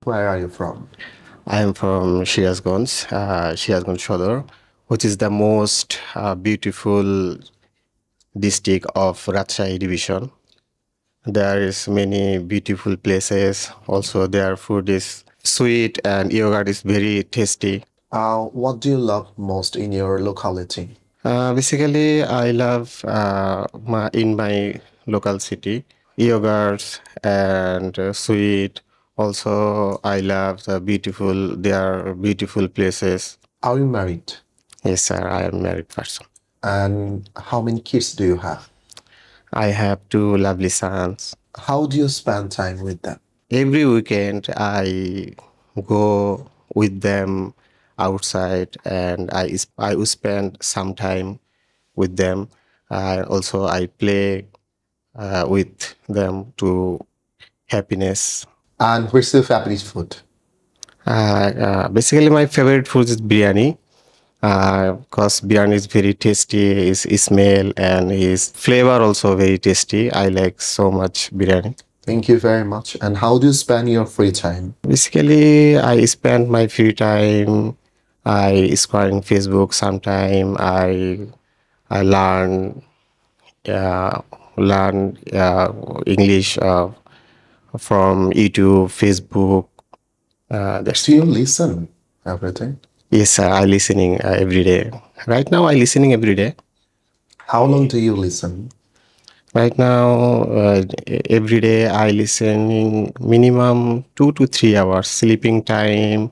Where are you from? I am from Shirazganj Shodor, which is the most beautiful district of Rajshahi division. There is many beautiful places. Also, their food is sweet and yogurt is very tasty. What do you love most in your locality? Basically, I love in my local city yogurts and sweet. Also, I love their beautiful places. Are you married? Yes, sir, I am a married person. And how many kids do you have? I have two lovely sons. How do you spend time with them? Every weekend, I go with them outside and I will spend some time with them. Also, I play with them to happiness. And what's your favorite food? Basically, my favorite food is biryani because biryani is very tasty, is smell and his flavor also very tasty. I like so much biryani. Thank you very much. And how do you spend your free time? Basically, I spend my free time. I scrolling Facebook sometime. I uh, learn English from YouTube, Facebook. That's Do you listen everything? Yes, sir. I listening every day. Right now, I listening every day. How long do you listen? Right now, every day I listening minimum 2 to 3 hours. Sleeping time,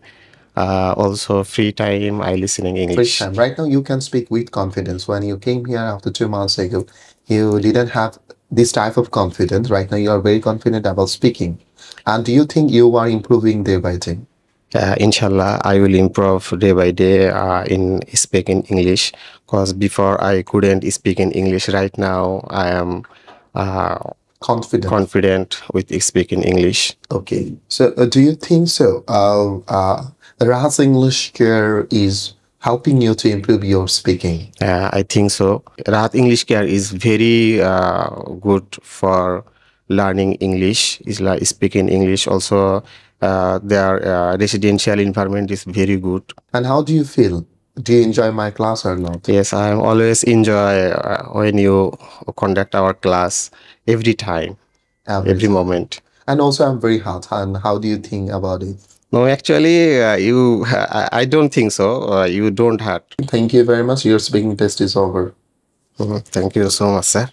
also free time. I listening Free English. time. Right now, you can speak with confidence. When you came here after 2 months ago, you didn't have this type of confidence. Right now, you are very confident about speaking. And do you think you are improving day by day? Inshallah, I will improve day by day in speaking English. Because before I couldn't speak in English. Right now, I am uh, confident with speaking English. Okay. So, do you think so? Ra's English Care is helping you to improve your speaking. I think so. Rahat English Care is very good for learning English, is like speaking English. Also, their residential environment is very good. And how do you feel? Do you enjoy my class or not? Yes, I always enjoy when you conduct our class every time, every moment. And also, I'm very hot. And how do you think about it? No, actually, I don't think so. You don't hurt. Thank you very much. Your speaking test is over. Thank you so much, sir.